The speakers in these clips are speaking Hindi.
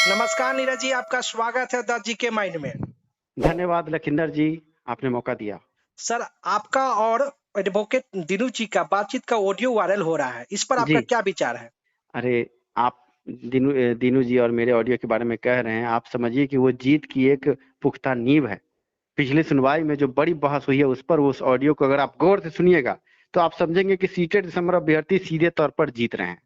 नमस्कार नीरज जी, आपका स्वागत है द जीके माइंड में। धन्यवाद लखिंदर जी, आपने मौका दिया। सर, आपका और एडवोकेट दिनू जी का बातचीत का ऑडियो वायरल हो रहा है, इस पर आपका जी, क्या विचार है? अरे आप दीनू जी और मेरे ऑडियो के बारे में कह रहे हैं, आप समझिए कि वो जीत की एक पुख्ता नींव है। पिछली सुनवाई में जो बड़ी बहस हुई है उस पर उस ऑडियो को अगर आप गौर से सुनिएगा तो आप समझेंगे कि सीटेड दिसंबर अभ्यर्थी सीधे तौर पर जीत रहे हैं।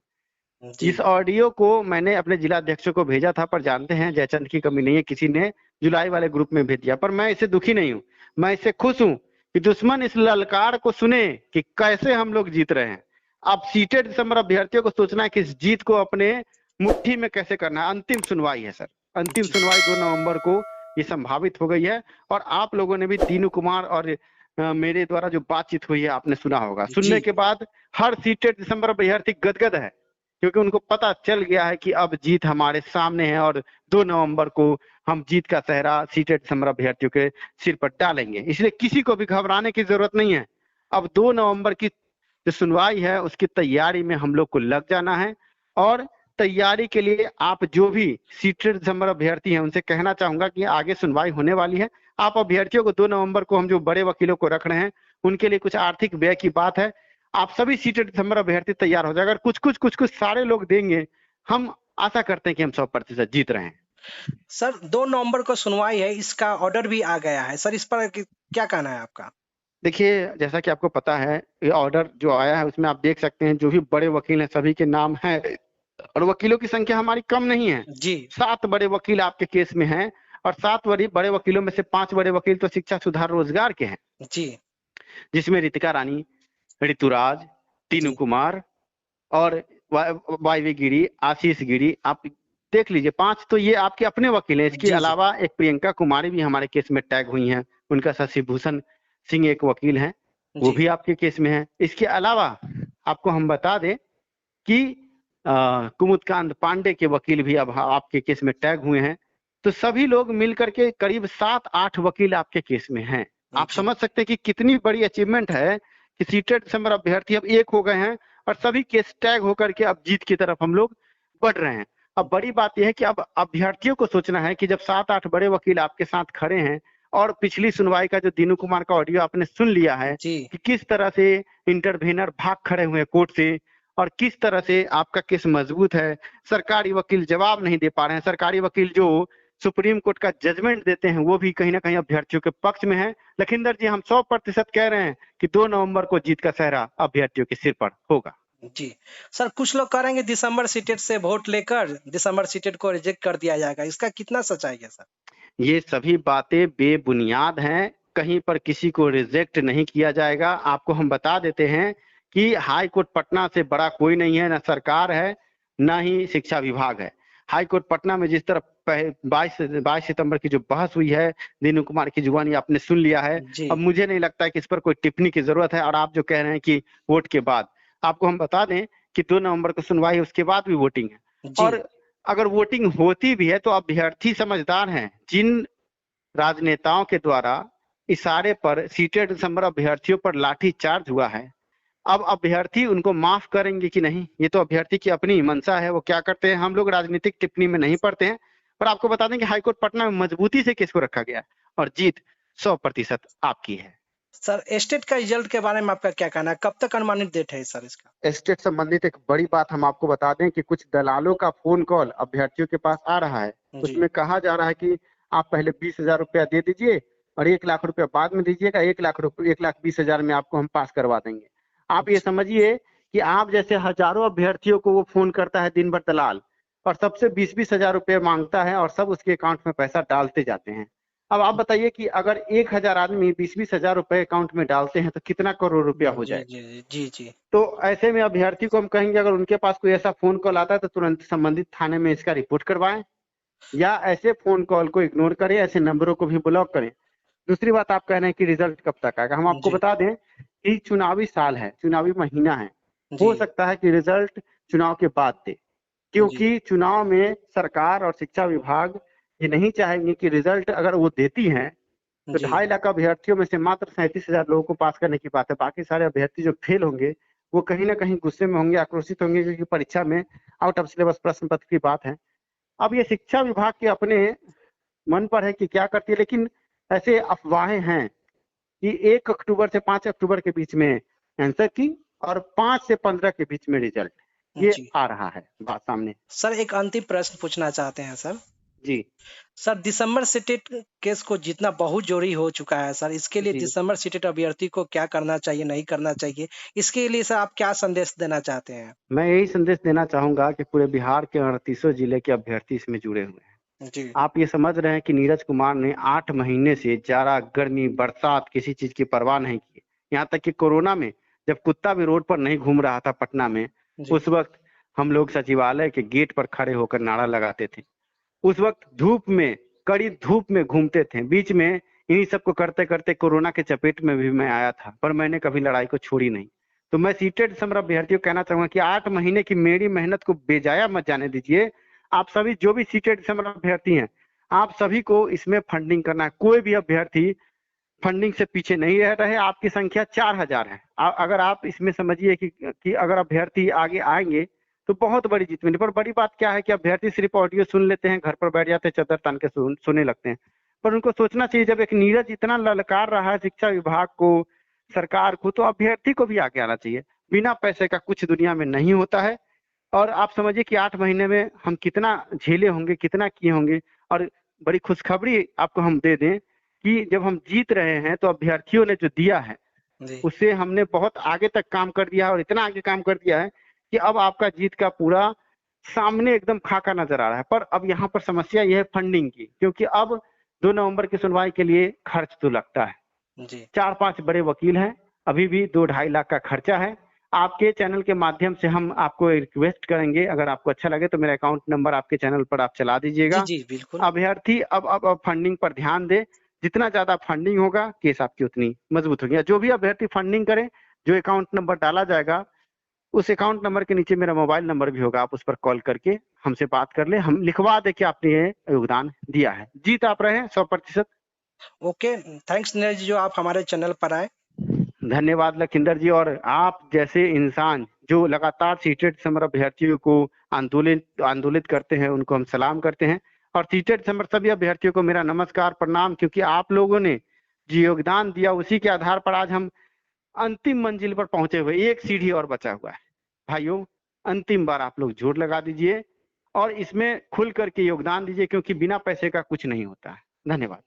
जी, इस ऑडियो को मैंने अपने जिला अध्यक्षों को भेजा था, पर जानते हैं जयचंद की कमी नहीं है, किसी ने जुलाई वाले ग्रुप में भेज दिया। पर मैं इससे दुखी नहीं हूँ, मैं इससे खुश हूँ कि दुश्मन इस ललकार को सुने कि कैसे हम लोग जीत रहे हैं। अब सीटेड दिसंबर अभ्यर्थियों को सोचना है कि इस जीत को अपने मुट्ठी में कैसे करना है। अंतिम सुनवाई है सर, अंतिम जी, सुनवाई 2 नवंबर को ये संभावित हो गई है। और आप लोगों ने भी दीनू कुमार और मेरे द्वारा जो बातचीत हुई है आपने सुना होगा। सुनने जी, के बाद हर सीटेड दिसंबर अभ्यर्थी गदगद है, क्योंकि उनको पता चल गया है कि अब जीत हमारे सामने है और 2 नवंबर को हम जीत का सेहरा सीटेड दिसंबर अभ्यर्थियों के सिर पर डालेंगे। इसलिए किसी को भी घबराने की जरूरत नहीं है। अब 2 नवंबर की जो सुनवाई है उसकी तैयारी में हम लोग को लग जाना है। और तैयारी के लिए आप जो भी सीटेड दिसंबर अभ्यर्थी हैं उनसे कहना चाहूंगा कि आगे सुनवाई होने वाली है। आप अभ्यर्थियों को 2 नवंबर को हम जो बड़े वकीलों को रख रहे हैं उनके लिए कुछ आर्थिक व्यय की बात है। आप सभी सीटेड दिसंबर अभ्यर्थी तैयार हो जाए। अगर कुछ सारे लोग देंगे, हम आशा करते हैं कि हम 100% जीत रहे हैं। सर 2 नवंबर को सुनवाई है, इसका ऑर्डर भी आ गया है। सर, इस पर क्या कहना है आपका? देखिए, जैसा कि आपको पता है, ये ऑर्डर जो आया है उसमें आप देख सकते हैं जो भी बड़े वकील हैं सभी के नाम हैं। और वकीलों की संख्या हमारी कम नहीं है। जी, 7 बड़े वकील आपके केस में हैं। और 7 बड़े वकीलों में से 5 बड़े वकील तो शिक्षा सुधार रोजगार के हैं, जी, जिसमें रितिका रानी, ऋतुराज, तीनू जी, कुमार और वाईवी गिरी, आशीष गिरी, आप देख लीजिए। 5 तो ये आपके अपने वकील हैं। इसके जी, जी, अलावा एक प्रियंका कुमारी भी हमारे केस में टैग हुई हैं। उनका शशि भूषण सिंह एक वकील हैं, वो जी, भी आपके केस में है। इसके अलावा आपको हम बता दें कि कुमुदकांत पांडे के वकील भी अब आपके केस में टैग हुए हैं। तो सभी लोग मिलकर के करीब 7-8 वकील आपके केस में हैं। आप जी, समझ सकते हैं कि कितनी बड़ी अचीवमेंट है कि सीटेड दिसंबर अभ्यर्थी अब एक हो गए हैं और सभी केस टैग होकर के अब जीत की तरफ हम लोग बढ़ रहे हैं। अब बड़ी बात यह है कि अब अभ्यर्थियों को सोचना है कि जब 7-8 बड़े वकील आपके साथ खड़े हैं और पिछली सुनवाई का जो दीनू कुमार का ऑडियो आपने सुन लिया है जी, कि किस तरह से इंटरवेनर भाग खड़े हुए कोर्ट से और किस तरह से आपका केस मजबूत है। सरकारी वकील जवाब नहीं दे पा रहे हैं। सरकारी वकील जो सुप्रीम कोर्ट का जजमेंट देते हैं वो भी कहीं ना कहीं अभ्यर्थियों के पक्ष में है। लखिंदर जी, हम 100% कह रहे हैं कि 2 नवंबर को जीत का सेहरा अभ्यर्थियों के सिर पर होगा। जी। सर, कुछ लोग कह रहे हैं कि दिसंबर सीटेट से वोट लेकर दिसंबर सीटेट को रिजेक्ट कर दिया जाएगा, इसका कितना सच्चाई है सर? ये सभी बातें बेबुनियाद हैं। कहीं पर किसी को रिजेक्ट नहीं किया जाएगा। आपको हम बता देते हैं कि हाई कोर्ट पटना से बड़ा कोई नहीं है, ना सरकार है, ना ही शिक्षा विभाग है। हाई कोर्ट पटना में जिस तरह 22 सितंबर की जो बहस हुई है, दीनू कुमार की जुबानी आपने सुन लिया है। जी, अब मुझे नहीं लगता है कि इस पर कोई टिप्पणी की जरूरत है। और आप जो कह रहे हैं कि वोट के बाद, आपको हम बता दें कि 2 नवंबर को सुनवाई है, उसके बाद भी वोटिंग है। जी, और अगर वोटिंग होती भी है तो अभ्यर्थी समझदार हैं। जिन राजनेताओं के द्वारा इशारे पर सीटेड दिसंबर अभ्यर्थियों पर लाठी चार्ज हुआ है, अब अभ्यर्थी उनको माफ करेंगे कि नहीं, ये तो अभ्यर्थी की अपनी मंशा है। वो क्या करते हैं, हम लोग राजनीतिक टिप्पणी में नहीं पड़ते हैं। पर आपको बता दें कि हाईकोर्ट पटना में मजबूती से केस को रखा गया और जीत 100% आपकी है। सर एस्टेट का रिजल्ट के बारे में आपका क्या कहना है? कब तक अनुमानित डेट है सर इसका? एस्टेट संबंधित एक बड़ी बात हम आपको बता दें कि कुछ दलालों का फोन कॉल अभ्यर्थियों के पास आ रहा है। जी, उसमें कहा जा रहा है कि आप पहले 20,000 रुपया दे दीजिए और 1 लाख रुपया बाद में दीजिएगा। 1,20,000 में आपको हम पास करवा देंगे। आप ये अच्छा, समझिए कि आप जैसे हजारों अभ्यर्थियों को वो फोन करता है दिन भर दलाल, और सबसे 20-20 हजार रुपये मांगता है और सब उसके अकाउंट में पैसा डालते जाते हैं। अब आप बताइए कि अगर 1,000 आदमी 20-20 हजार रुपए अकाउंट में डालते हैं तो कितना करोड़ रुपया हो जी, जाएगा। जी, जी, जी, तो ऐसे में अभ्यर्थी को हम कहेंगे अगर उनके पास कोई ऐसा फोन कॉल आता है तो तुरंत संबंधित थाने में इसका रिपोर्ट करवाएं, या ऐसे फोन कॉल को इग्नोर करें, ऐसे नंबरों को भी ब्लॉक करें। दूसरी बात, आप कह रहे हैं कि रिजल्ट कब तक आएगा, हम आपको जी, बता दें कि चुनावी साल है, चुनावी महीना है। जी, हो सकता है कि रिजल्ट चुनाव के बाद दे, जी, क्योंकि चुनाव में सरकार और शिक्षा विभाग ये नहीं चाहेंगे कि रिजल्ट अगर वो देती हैं तो जी, 2.5 लाख अभ्यर्थियों में से मात्र 37,000 लोगों को पास करने की बात है। बाकी सारे अभ्यर्थी जो फेल होंगे वो कहीं ना कहीं गुस्से में होंगे, आक्रोशित होंगे, क्योंकि परीक्षा में आउट ऑफ सिलेबस प्रश्न पत्र की बात है। अब ये शिक्षा विभाग के अपने मन पर है कि क्या करती है, लेकिन ऐसे अफवाहें हैं कि 1 अक्टूबर से 5 अक्टूबर के बीच में आंसर की और 5 से 15 के बीच में रिजल्ट, ये जी आ रहा है बात सामने। सर, एक अंतिम प्रश्न पूछना चाहते हैं सर। जी सर, दिसंबर सीटेट केस को जीतना बहुत जरूरी हो चुका है सर। इसके लिए जी दिसंबर सीटेट अभ्यर्थी को क्या करना चाहिए, नहीं करना चाहिए, इसके लिए सर आप क्या संदेश देना चाहते हैं? मैं यही संदेश देना चाहूंगा कि पूरे बिहार के 38 जिले के अभ्यर्थी इसमें जुड़े हुए हैं। जी आप ये समझ रहे हैं कि नीरज कुमार ने 8 महीने से जाड़ा गर्मी बरसात किसी चीज की परवाह नहीं की। यहाँ तक कि कोरोना में जब कुत्ता भी रोड पर नहीं घूम रहा था पटना में, जी उस वक्त हम लोग सचिवालय के गेट पर खड़े होकर नारा लगाते थे। उस वक्त धूप में, कड़ी धूप में घूमते थे। बीच में इन्हीं सबको करते करते कोरोना के चपेट में भी मैं आया था, पर मैंने कभी लड़ाई को छोड़ी नहीं। तो मैं सीटेट दिसंबर अभ्यर्थियों को कहना चाहूंगा कि 8 महीने की मेरी मेहनत को बेजाया मत जाने दीजिए। आप सभी जो भी सीटेट दिसंबर अभ्यर्थी हैं, आप सभी को इसमें फंडिंग करना है। कोई भी अभ्यर्थी फंडिंग से पीछे नहीं रह रहे। आपकी संख्या 4000 है। अगर आप इसमें समझिए कि अगर अभ्यर्थी आगे आएंगे तो बहुत बड़ी जीत मिली। पर बड़ी बात क्या है कि अभ्यर्थी सिर्फ ऑडियो सुन लेते हैं, घर पर बैठ जाते हैं, चदर तान के सुनने लगते हैं। पर उनको सोचना चाहिए, जब एक नीरज इतना ललकार रहा है शिक्षा विभाग को, सरकार को, तो अभ्यर्थी को भी आगे आना चाहिए। बिना पैसे का कुछ दुनिया में नहीं होता है। और आप समझिए कि 8 महीने में हम कितना झेले होंगे, कितना किए होंगे। और बड़ी खुशखबरी आपको हम दे दें कि जब हम जीत रहे हैं तो अभ्यर्थियों ने जो दिया है जी उससे हमने बहुत आगे तक काम कर दिया है, और इतना आगे काम कर दिया है कि अब आपका जीत का पूरा सामने एकदम खाका नजर आ रहा है। पर अब यहाँ पर समस्या यह है फंडिंग की, क्योंकि अब 2 नवंबर की सुनवाई के लिए खर्च तो लगता है। जी 4-5 बड़े वकील हैं, अभी भी 2-2.5 लाख का खर्चा है। आपके चैनल के माध्यम से हम आपको रिक्वेस्ट करेंगे, अगर आपको अच्छा लगे तो मेरा अकाउंट नंबर आपके चैनल पर आप चला जी दीजिएगा। जी बिल्कुल। अभ्यर्थी अब फंडिंग पर ध्यान दे। जितना ज्यादा फंडिंग होगा केस आपकी उतनी मजबूत होगी। जो भी अभ्यर्थी फंडिंग करे, जो अकाउंट नंबर डाला जाएगा उस अकाउंट नंबर के नीचे मेरा मोबाइल नंबर भी होगा, आप उस पर कॉल करके हमसे बात कर ले, हम लिखवा दे कि आपने ये योगदान दिया है। जीत आप रहे हैं 100%। ओके, थैंक्स नीरज जी, जो आप हमारे चैनल पर आए। धन्यवाद लखिंदर जी। और आप जैसे इंसान जो लगातार सीटेट दिसंबर अभ्यर्थियों को आंदोलित करते हैं, उनको हम सलाम करते हैं। और सीटेट दिसंबर सभी अभ्यर्थियों को मेरा नमस्कार प्रणाम, क्योंकि आप लोगों ने जो योगदान दिया उसी के आधार पर आज हम अंतिम मंजिल पर पहुंचे हुए। एक सीढ़ी और बचा हुआ है। भाइयों, अंतिम बार आप लोग जोर लगा दीजिए और इसमें खुल करके योगदान दीजिए, क्योंकि बिना पैसे का कुछ नहीं होता है। धन्यवाद।